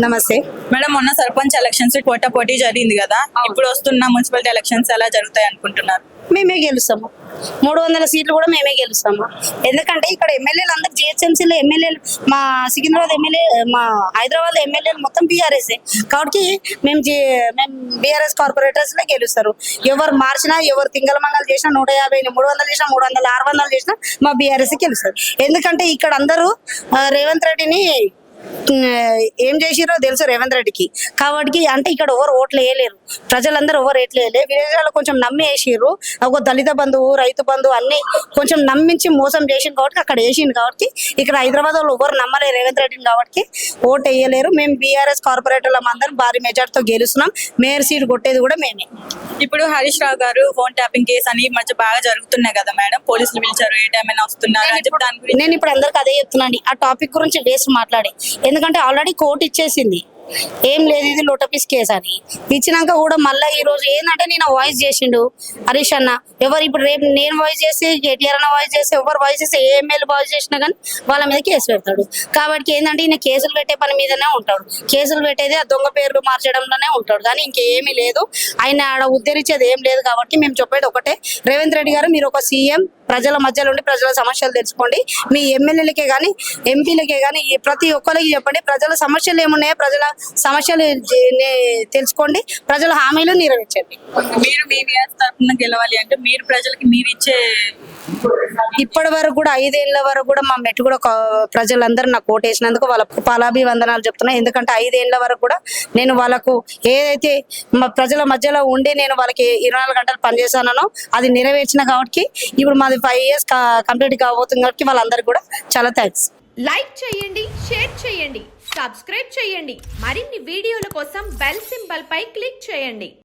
నమస్తే మేడం, మొన్న సర్పంచ్ ఎలక్షన్స్ పోటీ జరిగింది కదా. ఇప్పుడు వస్తున్న మున్సిపాలిటీ ఎలక్షన్స్ ఎలా జరుగుతాయి అనుకుంటున్నారు? మేమే గెలుస్తాము. 300 సీట్లు కూడా మేమే గెలుస్తాము. ఎందుకంటే ఇక్కడ ఎమ్మెల్యేలు అందరు జిహెచ్ఎంసీలో ఎమ్మెల్యేలు, మా సికింద్రాబాద్ ఎమ్మెల్యే, మా హైదరాబాద్ ఎమ్మెల్యేలు మొత్తం బీఆర్ఎస్. కాబట్టి మేము బీఆర్ఎస్ కార్పొరేటర్స్ లో గెలుస్తారు. ఎవరు మార్చినా, ఎవరు తింగళమంగళ చేసినా, 150 300 చేసినా, 300 600 చేసినా మా బీఆర్ఎస్ గెలుస్తారు. ఎందుకంటే ఇక్కడ అందరూ రేవంత్ రెడ్డిని ఏం చేసిరో తెలుసు రేవంత్ రెడ్డికి. కాబట్టి అంటే ఇక్కడ ఎవరు ఓట్లు వేయలేరు, ప్రజలందరూ ఎవరు ఓట్లు వేయలేరు. విలేజ్లలో కొంచెం నమ్మి వేసిర్రు. ఒక దళిత బంధువు, రైతు బంధువు అన్ని కొంచెం నమ్మించి మోసం చేసింది కాబట్టి అక్కడ వేసింది. కాబట్టి ఇక్కడ హైదరాబాద్ వాళ్ళు ఎవరు నమ్మలేరు రేవంత్ రెడ్డిని, కాబట్టి ఓటు వేయలేరు. మేము బీఆర్ఎస్ కార్పొరేటర్ల అందరం భారీ మెజార్టీతో గెలుస్తున్నాం. మేయర్ సీట్ కొట్టేది కూడా మేమే. ఇప్పుడు హరీష్ రావు గారు ఫోన్ ట్యాపింగ్ కేసు అని ఈ మధ్య బాగా జరుగుతున్నాయి కదా మేడం. పోలీసులు పిలిచారు, ఏ టైం అయినా వస్తున్నారు అని చెప్పి దాని గురించి నేను ఇప్పుడు అందరికి అదే చెప్తున్నాను. ఆ టాపిక్ గురించి వేస్ట్ మాట్లాడే, ఎందుకంటే ఆల్రెడీ కోర్టు ఇచ్చేసింది. ఏం లేదు, ఇది లోటపీస్ కేసు అని ఇచ్చినాక కూడా మళ్ళీ ఈ రోజు ఏంటంటే నేను వాయిస్ చేసిండు హరీష్ అన్న. ఎవరు ఇప్పుడు రేపు నేను వాయిస్ చేసి, కేటీఆర్ అన్న వాయిస్ చేసి, ఎవరు వాయిస్ చేసి, ఏ ఎమ్మెల్యే వాయిస్ చేసినా కానీ వాళ్ళ మీద కేసు పెడతాడు. కాబట్టి ఏంటంటే ఈయన కేసులు పెట్టే పని మీదనే ఉంటాడు. కేసులు పెట్టేది ఆ దొంగ పేర్లు మార్చడంలోనే ఉంటాడు, కానీ ఇంకేమీ లేదు. ఆయన ఆడ ఉద్ధరించేది ఏం లేదు. కాబట్టి మేము చెప్పేది ఒకటే, రేవంత్ రెడ్డి గారు మీరు ఒక సీఎం, ప్రజల మధ్యలో ఉండి ప్రజల సమస్యలు తెలుసుకోండి. మీ ఎమ్మెల్యేలకే కానీ ఎంపీలకే కానీ ప్రతి ఒక్కరికి చెప్పండి, ప్రజల సమస్యలు ఏమున్నాయో ప్రజల సమస్యలు తెలుసుకోండి, ప్రజల హామీలు నెరవేర్చండి. మీరు మీ వ్యాస్ తరఫున గెలవాలి అంటే మీరు ప్రజలకి మీరు ఇచ్చే, ఇప్పటి వరకు కూడా 5 ఏళ్ల వరకు కూడా మా మెట్టు కూడా ప్రజలందరూ నాకు ఓటేసినందుకు వాళ్ళకు పాలాభివందనాలు చెప్తున్నా. ఎందుకంటే 5 ఏళ్ల వరకు కూడా నేను వాళ్ళకు ఏదైతే మా ప్రజల మధ్యలో ఉండి నేను వాళ్ళకి 24 గంటలు పనిచేశానో అది నెరవేర్చిన. కాబట్టి ఇప్పుడు మాది 5 years కంప్లీట్ కాబోతుంది. కాబట్టి వాళ్ళందరికీ కూడా చాలా థ్యాంక్స్. లైక్ చేయండి, షేర్ చేయండి, సబ్స్క్రైబ్ చేయండి. మరిన్ని వీడియోల కోసం బెల్ సింబల్ పై క్లిక్ చేయండి.